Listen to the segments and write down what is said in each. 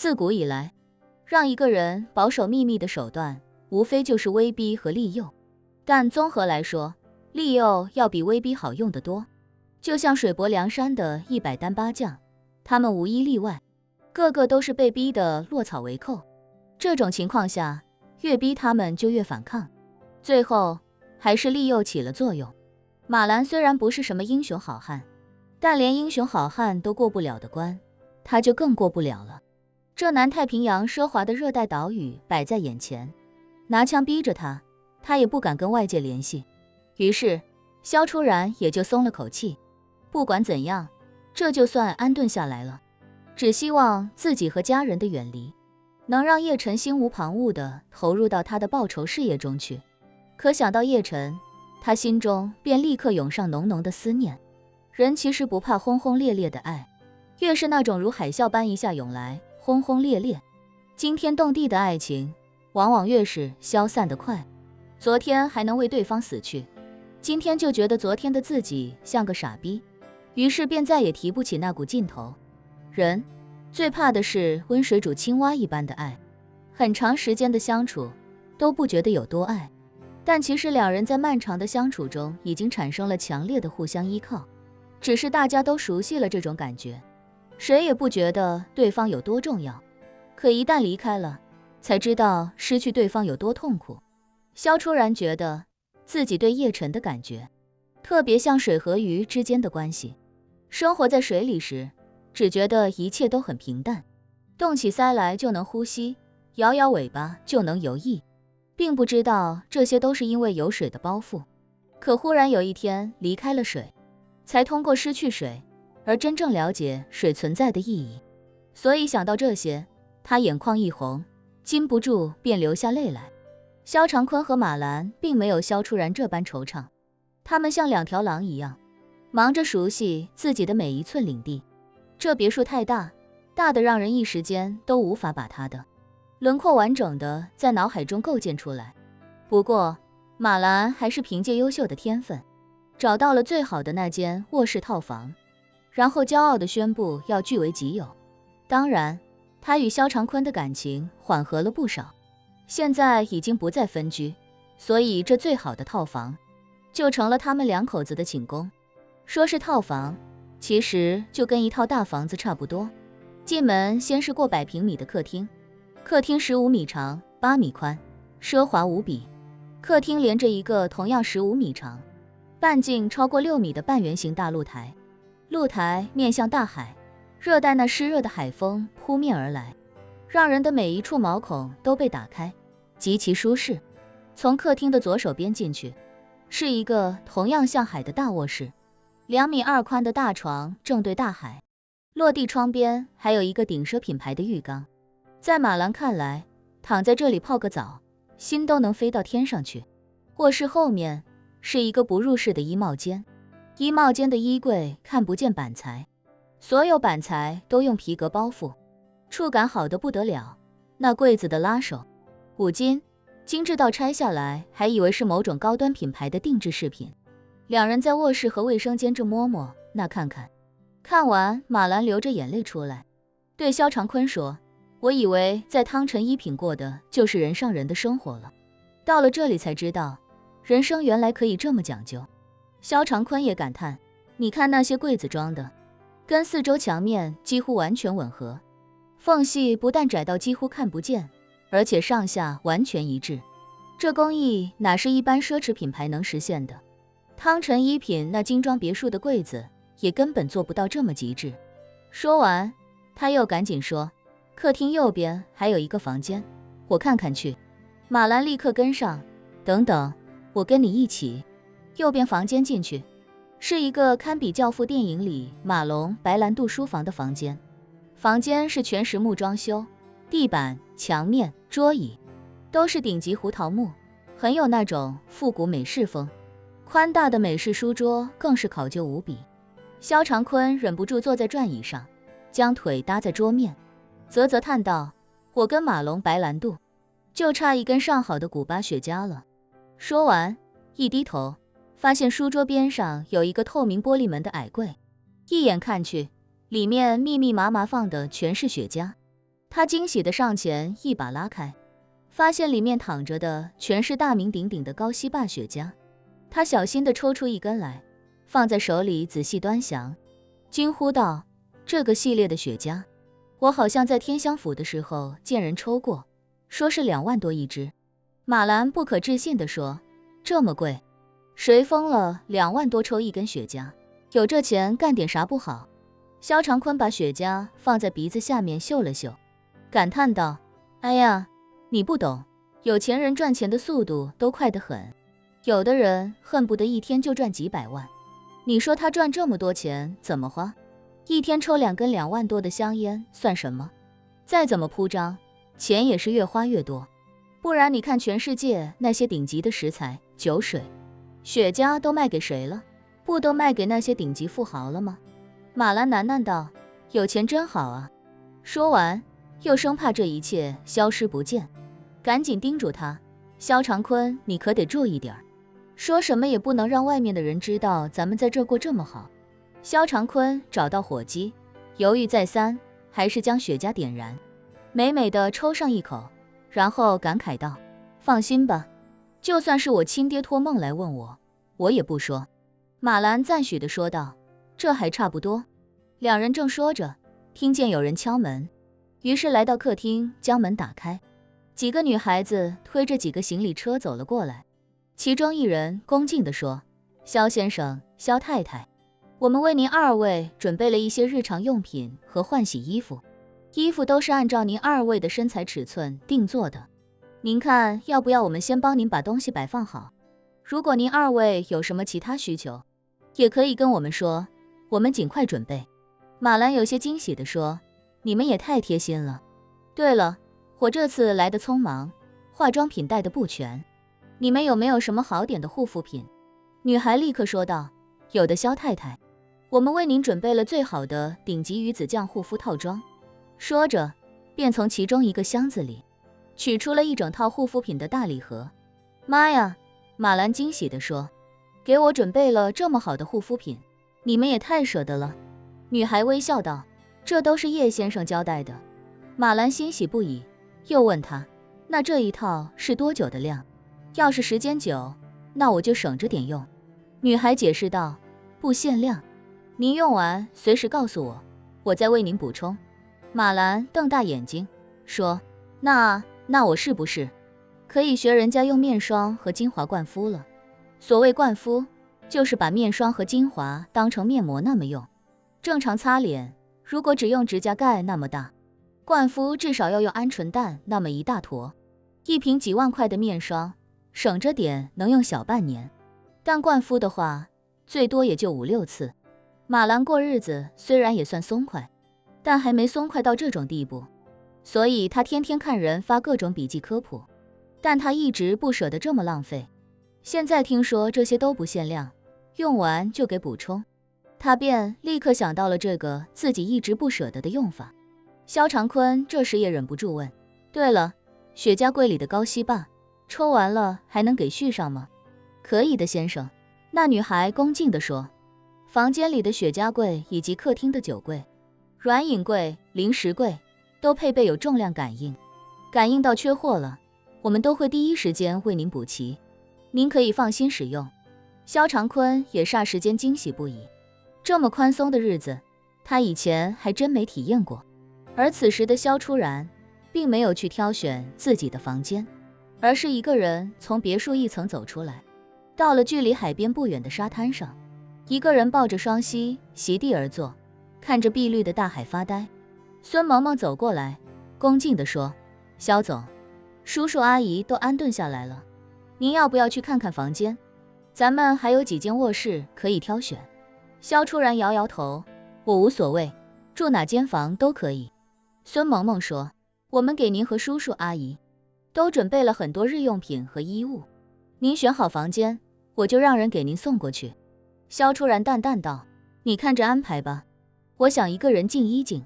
自古以来，让一个人保守秘密的手段，无非就是威逼和利诱。但综合来说，利诱要比威逼好用得多。就像水泊梁山的100单八将，他们无一例外，个个都是被逼得落草为寇。这种情况下，越逼他们就越反抗，最后还是利诱起了作用。马兰虽然不是什么英雄好汉，但连英雄好汉都过不了的关，他就更过不了了。这南太平洋奢华的热带岛屿摆在眼前，拿枪逼着他，他也不敢跟外界联系。于是萧初然也就松了口气，不管怎样，这就算安顿下来了。只希望自己和家人的远离，能让叶晨心无旁骛地投入到他的报仇事业中去。可想到叶晨，他心中便立刻涌上浓浓的思念。人其实不怕轰轰烈烈的爱，越是那种如海啸般一下涌来，轰轰烈烈、惊天动地的爱情，往往越是消散得快。昨天还能为对方死去，今天就觉得昨天的自己像个傻逼，于是便再也提不起那股劲头。人最怕的是温水煮青蛙一般的爱，很长时间的相处都不觉得有多爱，但其实两人在漫长的相处中已经产生了强烈的互相依靠，只是大家都熟悉了这种感觉，谁也不觉得对方有多重要。可一旦离开了，才知道失去对方有多痛苦。萧初然觉得自己对叶晨的感觉特别像水和鱼之间的关系，生活在水里时只觉得一切都很平淡，动起腮来就能呼吸，摇摇尾巴就能游弋，并不知道这些都是因为有水的包袱。可忽然有一天离开了水，才通过失去水而真正了解水存在的意义。所以想到这些，他眼眶一红，禁不住便流下泪来。萧长坤和马兰并没有萧初然这般惆怅，他们像两条狼一样，忙着熟悉自己的每一寸领地。这别墅太大，大的让人一时间都无法把它的轮廓完整的在脑海中构建出来。不过马兰还是凭借优秀的天分，找到了最好的那间卧室套房，然后骄傲地宣布要据为己有。当然，他与萧长坤的感情缓和了不少，现在已经不再分居，所以这最好的套房就成了他们两口子的寝宫。说是套房，其实就跟一套大房子差不多。进门先是过100平米的客厅，客厅15米长8米宽，奢华无比。客厅连着一个同样15米长、半径超过6米的半圆形大露台，露台面向大海，热带那湿热的海风扑面而来，让人的每一处毛孔都被打开，极其舒适。从客厅的左手边进去，是一个同样向海的大卧室，2.2米宽的大床正对大海，落地窗边还有一个顶奢品牌的浴缸。在马兰看来，躺在这里泡个澡，心都能飞到天上去。卧室后面是一个不入室的衣帽间，衣帽间的衣柜看不见板材，所有板材都用皮革包覆，触感好得不得了。那柜子的拉手5斤，精致到拆下来还以为是某种高端品牌的定制饰品。两人在卧室和卫生间这摸摸那看看，看完马兰流着眼泪出来，对萧长坤说，我以为在汤臣一品过的就是人上人的生活了，到了这里才知道人生原来可以这么讲究。萧长坤也感叹，你看那些柜子装的跟四周墙面几乎完全吻合，缝隙不但窄到几乎看不见，而且上下完全一致，这工艺哪是一般奢侈品牌能实现的。汤臣一品那精装别墅的柜子也根本做不到这么极致。说完他又赶紧说，客厅右边还有一个房间，我看看去。马兰立刻跟上，等等，我跟你一起。右边房间进去，是一个堪比教父电影里马龙白兰度书房的房间。房间是全实木装修，地板、墙面、桌椅都是顶级胡桃木，很有那种复古美式风。宽大的美式书桌更是考究无比。萧长坤忍不住坐在转椅上，将腿搭在桌面，啧啧叹道，我跟马龙白兰度就差一根上好的古巴雪茄了。说完一低头，发现书桌边上有一个透明玻璃门的矮柜，一眼看去，里面密密麻麻放的全是雪茄。他惊喜地上前一把拉开，发现里面躺着的全是大名鼎鼎的高希霸雪茄。他小心地抽出一根来，放在手里仔细端详，惊呼道：“这个系列的雪茄，我好像在天香府的时候见人抽过，说是2万多一支。”马兰不可置信地说：“这么贵？谁疯了？2万多抽一根雪茄，有这钱干点啥不好？”肖长坤把雪茄放在鼻子下面嗅了嗅，感叹道：“哎呀，你不懂，有钱人赚钱的速度都快得很，有的人恨不得一天就赚几百万。你说他赚这么多钱怎么花？一天抽2根2万多的香烟算什么？再怎么铺张，钱也是越花越多。不然你看全世界那些顶级的食材、酒水、雪茄都卖给谁了？不都卖给那些顶级富豪了吗？”马兰喃喃道：“有钱真好啊。”说完，又生怕这一切消失不见，赶紧叮嘱他：“肖长坤，你可得注意点，说什么也不能让外面的人知道咱们在这过这么好。”肖长坤找到火机，犹豫再三，还是将雪茄点燃，美美的抽上一口，然后感慨道：“放心吧，就算是我亲爹托梦来问我，我也不说。”马兰赞许地说道：“这还差不多。”两人正说着，听见有人敲门，于是来到客厅，将门打开。几个女孩子推着几个行李车走了过来，其中一人恭敬地说：“肖先生、肖太太，我们为您2位准备了一些日常用品和换洗衣服，衣服都是按照您2位的身材尺寸定做的。您看要不要我们先帮您把东西摆放好？如果您2位有什么其他需求，也可以跟我们说，我们尽快准备。”马兰有些惊喜地说：“你们也太贴心了。对了，我这次来的匆忙，化妆品带的不全，你们有没有什么好点的护肤品？”女孩立刻说道：“有的，肖太太，我们为您准备了最好的顶级鱼子酱护肤套装。”说着，便从其中一个箱子里取出了一整套护肤品的大礼盒。“妈呀！”马兰惊喜地说，“给我准备了这么好的护肤品，你们也太舍得了。”女孩微笑道：“这都是叶先生交代的。”马兰欣喜不已，又问他：“那这一套是多久的量？要是时间久，那我就省着点用。”女孩解释道：“不限量，您用完随时告诉我，我再为您补充。”马兰瞪大眼睛说：“那我是不是可以学人家用面霜和精华灌肤了？所谓灌肤，就是把面霜和精华当成面膜那么用。正常擦脸，如果只用指甲盖那么大，灌肤至少要用鹌鹑蛋那么一大坨。一瓶几万块的面霜，省着点能用小半年，但灌肤的话，最多也就5、6次。”马兰过日子虽然也算松快，但还没松快到这种地步，所以他天天看人发各种笔记科普，但他一直不舍得这么浪费。现在听说这些都不限量，用完就给补充，他便立刻想到了这个自己一直不舍得的用法。肖长坤这时也忍不住问：“对了，雪茄柜里的高希霸，抽完了还能给续上吗？”“可以的，先生。”那女孩恭敬地说。房间里的雪茄柜以及客厅的酒柜、软饮柜、零食柜都配备有重量感应，感应到缺货了，我们都会第一时间为您补齐，您可以放心使用。肖长坤也霎时间惊喜不已，这么宽松的日子，他以前还真没体验过。而此时的肖初然并没有去挑选自己的房间，而是一个人从别墅一层走出来，到了距离海边不远的沙滩上，一个人抱着双膝席地而坐，看着碧绿的大海发呆。孙萌萌走过来，恭敬地说：“肖总，叔叔阿姨都安顿下来了，您要不要去看看房间？咱们还有几间卧室可以挑选。”肖初然摇摇头：“我无所谓，住哪间房都可以。”孙萌萌说：“我们给您和叔叔阿姨都准备了很多日用品和衣物，您选好房间，我就让人给您送过去。”肖初然淡淡道：“你看着安排吧，我想一个人静一静。”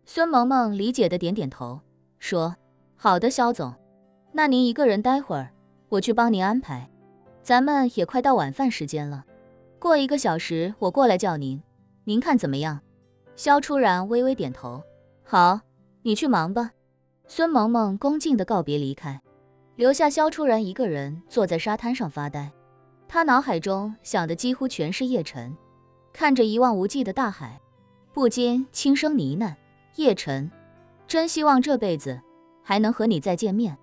孙萌萌理解的点点头，说：“好的，肖总，那您一个人待会儿，我去帮您安排。咱们也快到晚饭时间了，过1个小时我过来叫您，您看怎么样？”肖初然微微点头：“好，你去忙吧。”孙萌萌恭敬地告别离开，留下萧初然一个人坐在沙滩上发呆。他脑海中想的几乎全是叶晨，看着一望无际的大海，不禁轻声呢喃：叶晨，真希望这辈子还能和你再见面。